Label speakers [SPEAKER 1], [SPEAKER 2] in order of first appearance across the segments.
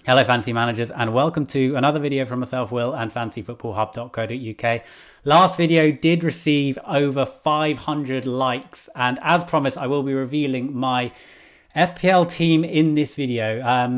[SPEAKER 1] Hello fantasy managers, and welcome to another video from myself, Will, and fantasyfootballhub.co.uk. Last video did receive over 500 likes, and as promised I will be revealing my FPL team in this video.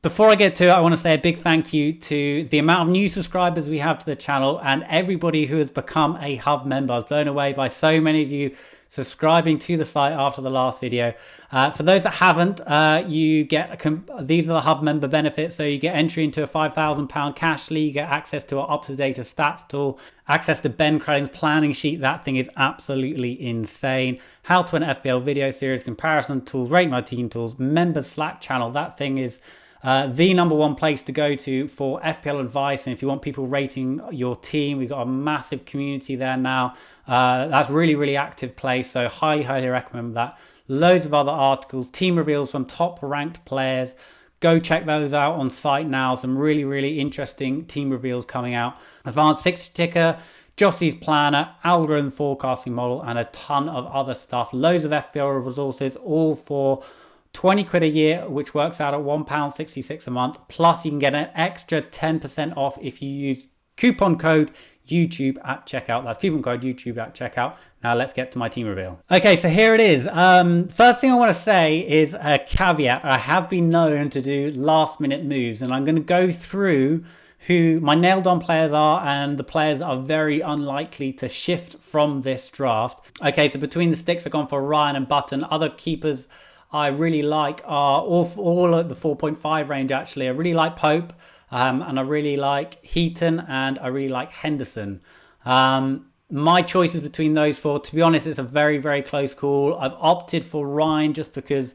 [SPEAKER 1] Before I get to it, I want to say a big thank you to the amount of new subscribers we have to the channel and everybody who has become a Hub member. I was blown away by so many of you subscribing to the site after the last video. For those that haven't, you get these are the Hub member benefits. So you get entry into a £5,000 cash league, you get access to our up-to-date stats tool, access to Ben Crane's planning sheet. That thing is absolutely insane. How to win FPL video series, comparison tools, rate my team tools, members Slack channel. That thing is the number one place to go to for FPL advice. And if you want people rating your team, we've got a massive community there now. That's really active place. So highly recommend that. Loads of other articles, team reveals from top ranked players. Go check those out on site now. Some really interesting team reveals coming out. Advanced fixture ticker, Jossie's planner, algorithm forecasting model, and a ton of other stuff. Loads of FPL resources, all for 20 quid a year, which works out at £1.66 a month. Plus, you can get an extra 10% off if you use coupon code YouTube at checkout. That's coupon code YouTube at checkout. Now let's get to my team reveal. Okay, so here it is. First thing I want to say is a caveat. I have been known to do last minute moves, and I'm going to go through who my nailed on players are and the players are very unlikely to shift from this draft. Okay, so between the sticks, I've gone for Ryan and Button. Other keepers I really like are all at the 4.5 range actually. I really like Pope, and I really like Heaton, and I really like Henderson. My choices between those four, to be honest, it's a very close call. I've opted for Ryan just because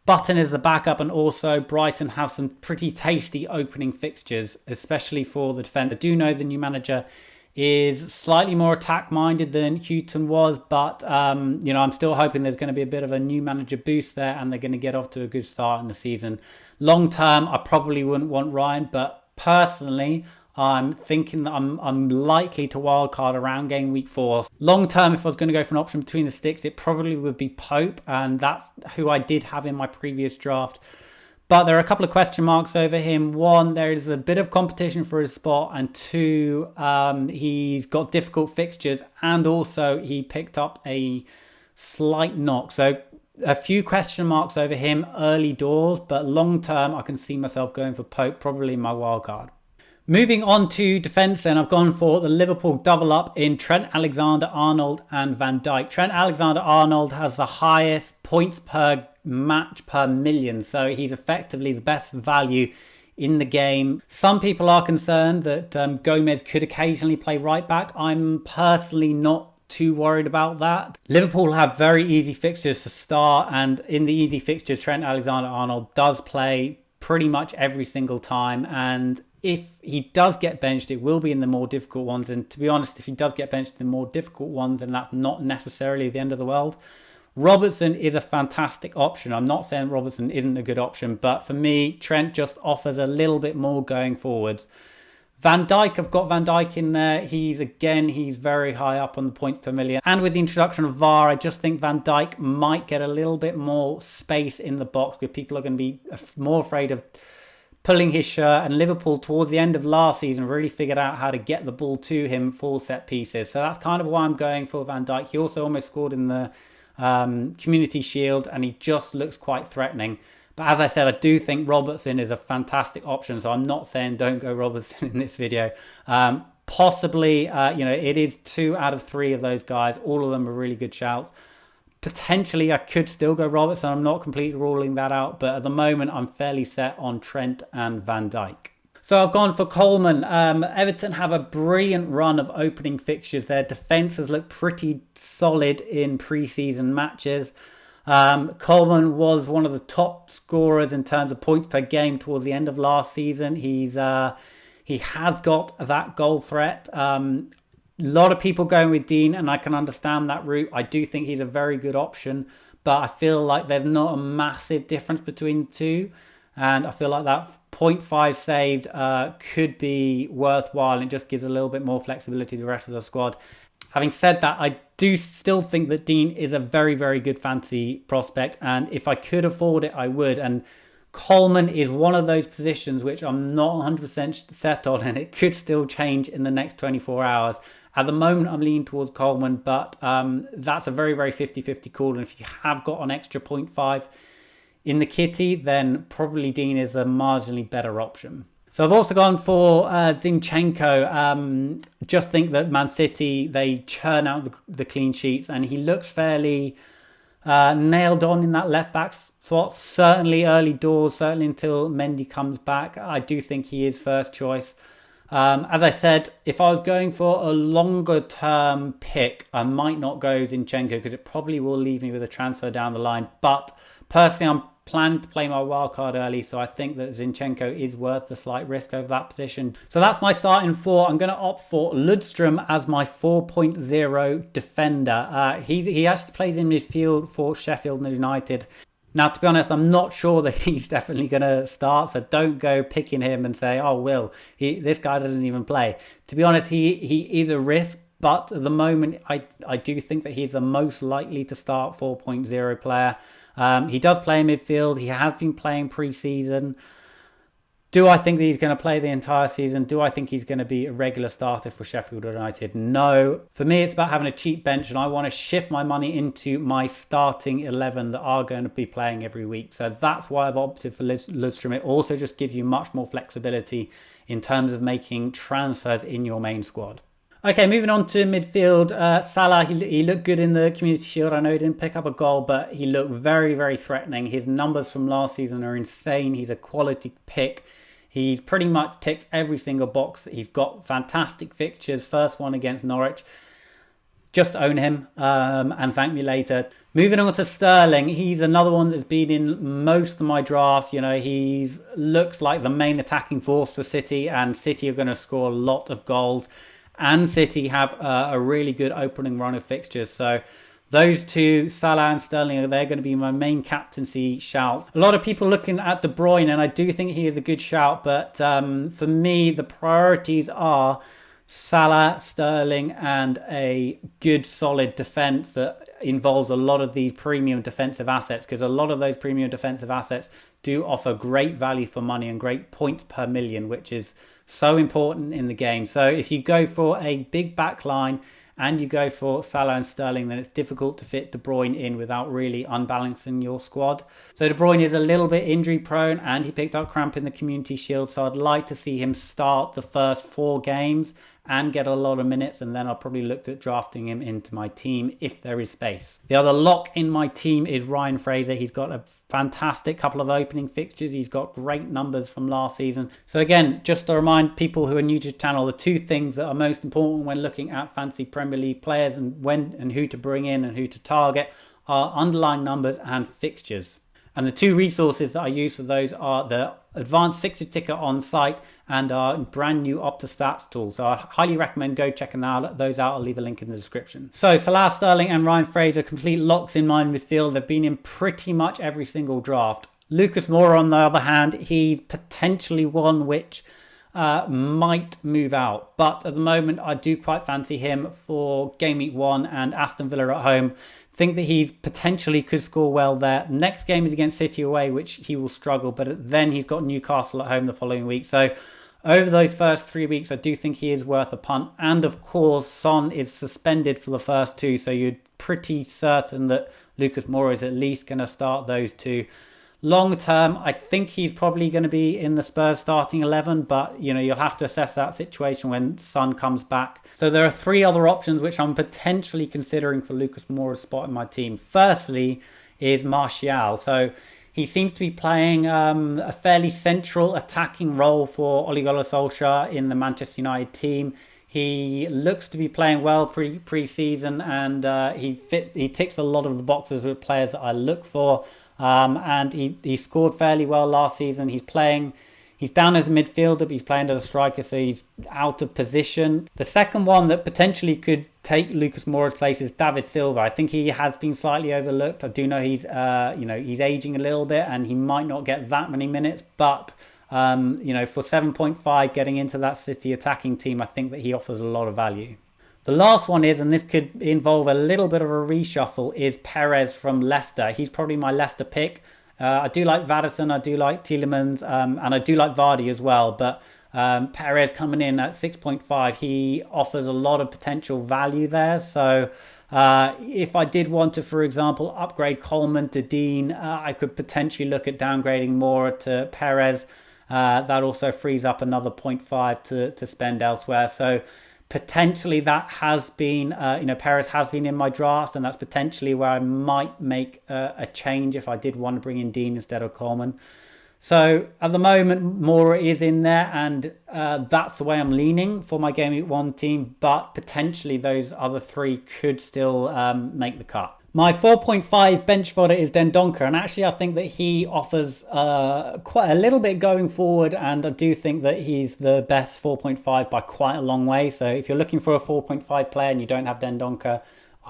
[SPEAKER 1] Button is the backup, and also Brighton have some pretty tasty opening fixtures, especially for the defence. I do know the new manager is slightly more attack-minded than Houghton was, but I'm still hoping there's going to be a bit of a new manager boost there, and they're going to get off to a good start in the season. Long term, I probably wouldn't want Ryan, but personally, I'm thinking that I'm likely to wildcard around game week 4. Long term, if I was going to go for an option between the sticks, it probably would be Pope, and that's who I did have in my previous draft. But there are a couple of question marks over him. One, there is a bit of competition for his spot. And two, he's got difficult fixtures. And also, he picked up a slight knock. So a few question marks over him early doors. But long term, I can see myself going for Pope, probably my wild card. Moving on to defence then, I've gone for the Liverpool double up in Trent Alexander-Arnold and Van Dijk. Trent Alexander-Arnold has the highest points per match per million, so he's effectively the best value in the game. Some people are concerned that Gomez could occasionally play right back. I'm personally not too worried about that. Liverpool have very easy fixtures to start, and in the easy fixtures, Trent Alexander-Arnold does play pretty much every single time, and if he does get benched, it will be in the more difficult ones. And to be honest, if he does get benched in the more difficult ones, then that's not necessarily the end of the world. Robertson is a fantastic option. I'm not saying Robertson isn't a good option, but for me, Trent just offers a little bit more going forwards. Van Dijk, I've got Van Dijk in there. He's very high up on the points per million. And with the introduction of VAR, I just think Van Dijk might get a little bit more space in the box, where people are going to be more afraid of pulling his shirt. And Liverpool, towards the end of last season, really figured out how to get the ball to him full set pieces. So that's kind of why I'm going for Van Dijk. He also almost scored in the Community Shield, and he just looks quite threatening. But as I said, I do think Robertson is a fantastic option, so I'm not saying don't go Robertson in this video. Possibly, it is 2 out of 3 of those guys. All of them are really good shouts. Potentially, I could still go Robertson. I'm not completely ruling that out, but at the moment, I'm fairly set on Trent and Van Dijk. So I've gone for Coleman. Everton have a brilliant run of opening fixtures. Their defence has looked pretty solid in pre-season matches. Coleman was one of the top scorers in terms of points per game towards the end of last season. He has got that goal threat. A lot of people going with Dean, and I can understand that route. I do think he's a very good option, but I feel like there's not a massive difference between the two. And I feel like that 0.5 saved could be worthwhile. It just gives a little bit more flexibility to the rest of the squad. Having said that, I do still think that Dean is a very, very good fantasy prospect. And if I could afford it, I would. And Coleman is one of those positions which I'm not 100% set on, and it could still change in the next 24 hours. At the moment, I'm leaning towards Coleman, but that's a very, very 50-50 call. And if you have got an extra 0.5 in the kitty, then probably Dean is a marginally better option. So I've also gone for Zinchenko. Just think that Man City, they churn out the clean sheets, and he looks fairly nailed on in that left-back spot. Certainly early doors, certainly until Mendy comes back. I do think he is first choice. As I said, if I was going for a longer term pick, I might not go Zinchenko because it probably will leave me with a transfer down the line. But personally, I'm planning to play my wild card early, so I think that Zinchenko is worth the slight risk over that position. So that's my starting four. I'm going to opt for Ludstrom as my 4.0 defender. He actually plays in midfield for Sheffield United. Now, to be honest, I'm not sure that he's definitely going to start, so don't go picking him and say, oh, this guy doesn't even play. To be honest, he is a risk, but at the moment, I do think that he's the most likely to start 4.0 player. He does play in midfield. He has been playing pre-season. Do I think that he's going to play the entire season? Do I think he's going to be a regular starter for Sheffield United? No. For me, it's about having a cheap bench, and I want to shift my money into my starting 11 that are going to be playing every week. So that's why I've opted for Ludstrom. It also just gives you much more flexibility in terms of making transfers in your main squad. Okay, moving on to midfield. Salah, he looked good in the Community Shield. I know he didn't pick up a goal, but he looked very, very threatening. His numbers from last season are insane. He's a quality pick. He's pretty much ticks every single box. He's got fantastic fixtures. First one against Norwich. Just own him and thank me later. Moving on to Sterling. He's another one that's been in most of my drafts. You know, he looks like the main attacking force for City, and City are going to score a lot of goals. And City have a really good opening run of fixtures. So those two, Salah and Sterling, they're going to be my main captaincy shouts. A lot of people looking at De Bruyne, and I do think he is a good shout. But for me, the priorities are Salah, Sterling, and a good, solid defence that involves a lot of these premium defensive assets. Because a lot of those premium defensive assets do offer great value for money and great points per million, which is so important in the game. So if you go for a big back line and you go for Salah and Sterling, then it's difficult to fit De Bruyne in without really unbalancing your squad. So De Bruyne is a little bit injury prone, and he picked up cramp in the Community Shield. So I'd like to see him start the first 4 games and get a lot of minutes, and then I'll probably look at drafting him into my team if there is space. The other lock in my team is Ryan Fraser. He's got a fantastic couple of opening fixtures. He's got great numbers from last season. So again, just to remind people who are new to the channel, the 2 things that are most important when looking at fantasy Premier League players and when and who to bring in and who to target are underlying numbers and fixtures. And the 2 resources that I use for those are the Advanced Fixture Ticker on site and our brand new OptaStats tool. So I highly recommend go checking those out. I'll leave a link in the description. So Salah, Sterling and Ryan Fraser, complete locks in my midfield. They've been in pretty much every single draft. Lucas Moura, on the other hand, he's potentially one which might move out. But at the moment, I do quite fancy him for Gameweek 1 and Aston Villa at home. Think that he's potentially could score well there. Next game is against City away, which he will struggle, but then he's got Newcastle at home the following week. So over those first 3 weeks, I do think he is worth a punt. And of course, Son is suspended for the first 2, so you're pretty certain that Lucas Moura is at least going to start those 2. Long term, I think he's probably going to be in the Spurs starting 11, but you know, you'll have to assess that situation when Son comes back. So there are 3 other options which I'm potentially considering for Lucas Moura's spot in my team. Firstly is Martial. So he seems to be playing a fairly central attacking role for Ole Gunnar Solskjaer in the Manchester United team. He looks to be playing well pre-season, and he ticks a lot of the boxes with players that I look for. And he scored fairly well last season. He's down as a midfielder, but he's playing as a striker, so he's out of position. The second one that potentially could take Lucas Moura's place is David Silva. I think he has been slightly overlooked. I do know he's aging a little bit, and he might not get that many minutes, but for 7.5 getting into that City attacking team, I think that he offers a lot of value. The last one is, and this could involve a little bit of a reshuffle, is Perez from Leicester. He's probably my Leicester pick. I do like Maddison, I do like Tielemans, and I do like Vardy as well. But Perez coming in at 6.5, he offers a lot of potential value there. So if I did want to, for example, upgrade Coleman to Dean, I could potentially look at downgrading more to Perez. That also frees up another 0.5 to spend elsewhere. So potentially that has been, Perez has been in my drafts, and that's potentially where I might make a change if I did want to bring in Dean instead of Coleman. So at the moment, Mora is in there, and that's the way I'm leaning for my Game Week 1 team, but potentially those other three could still make the cut. My 4.5 bench fodder is Dendoncker, and actually I think that he offers quite a little bit going forward, and I do think that he's the best 4.5 by quite a long way. So if you're looking for a 4.5 player and you don't have Dendoncker,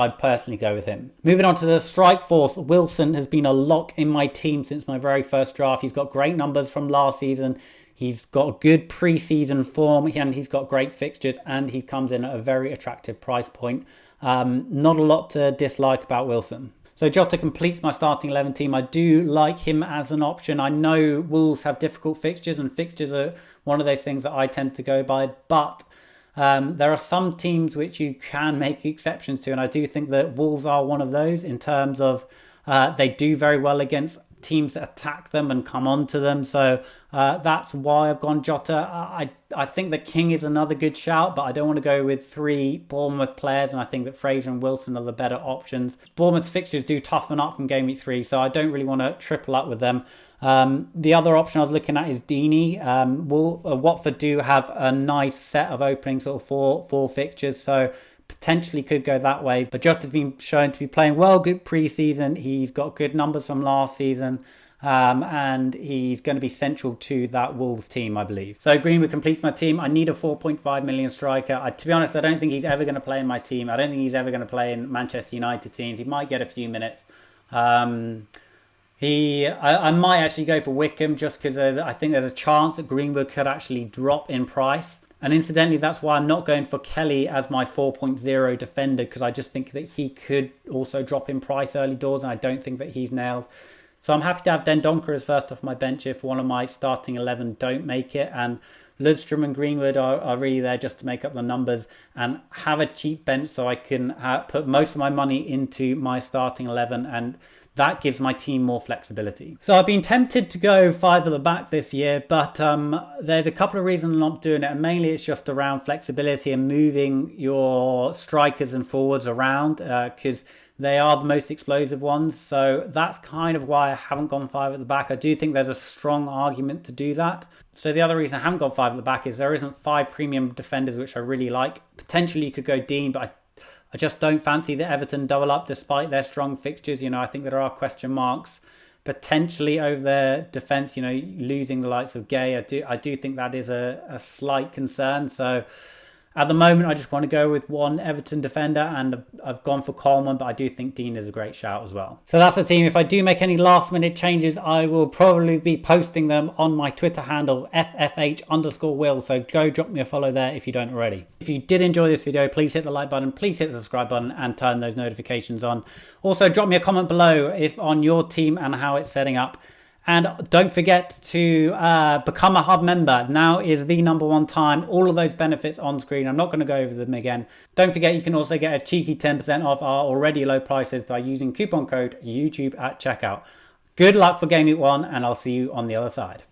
[SPEAKER 1] I'd personally go with him. Moving on to the Strikeforce, Wilson has been a lock in my team since my very first draft. He's got great numbers from last season. He's got good pre-season form, and he's got great fixtures, and he comes in at a very attractive price point. Not a lot to dislike about Wilson. So Jota completes my starting 11 team. I do like him as an option. I know Wolves have difficult fixtures, and fixtures are one of those things that I tend to go by, but there are some teams which you can make exceptions to, and I do think that Wolves are one of those in terms of they do very well against teams that attack them and come on to them. So that's why I've gone Jota. I think that King is another good shout, but I don't want to go with three Bournemouth players, and I think that Fraser and Wilson are the better options. Bournemouth's fixtures do toughen up from Game Week 3, so I don't really want to triple up with them. The other option I was looking at is Deeney. Watford do have a nice set of opening sort of four fixtures, so potentially could go that way. But Jota's been shown to be playing well, good pre-season. He's got good numbers from last season, and he's going to be central to that Wolves team, I believe. So Greenwood completes my team. I need a 4.5 million striker. To be honest, I don't think he's ever going to play in my team. I don't think he's ever going to play in Manchester United teams. He might get a few minutes. I might actually go for Wickham just because I think there's a chance that Greenwood could actually drop in price. And incidentally, that's why I'm not going for Kelly as my 4.0 defender, because I just think that he could also drop in price early doors, and I don't think that he's nailed. So I'm happy to have Dendoncker as first off my bench if one of my starting 11 don't make it. And Ludstrom and Greenwood are really there just to make up the numbers and have a cheap bench so I can put most of my money into my starting 11, and that gives my team more flexibility. So I've been tempted to go 5 at the back this year, but there's a couple of reasons I'm not doing it, and mainly it's just around flexibility and moving your strikers and forwards around because they are the most explosive ones. So that's kind of why I haven't gone 5 at the back. I do think there's a strong argument to do that. So the other reason I haven't gone 5 at the back is there isn't 5 premium defenders which I really like. Potentially you could go Dean, but I just don't fancy the Everton double up despite their strong fixtures. I think there are question marks potentially over their defence, losing the likes of Gay. I do think that is a slight concern. So at the moment, I just want to go with one Everton defender, and I've gone for Coleman, but I do think Dean is a great shout as well. So that's the team. If I do make any last minute changes, I will probably be posting them on my Twitter handle, FFH_Will. So go drop me a follow there if you don't already. If you did enjoy this video, please hit the like button, please hit the subscribe button and turn those notifications on. Also, drop me a comment below if on your team and how it's setting up. And don't forget to become a Hub member. Now is the #1 time. All of those benefits on screen. I'm not going to go over them again. Don't forget you can also get a cheeky 10% off our already low prices by using coupon code YouTube at checkout. Good luck for Game Week 1, and I'll see you on the other side.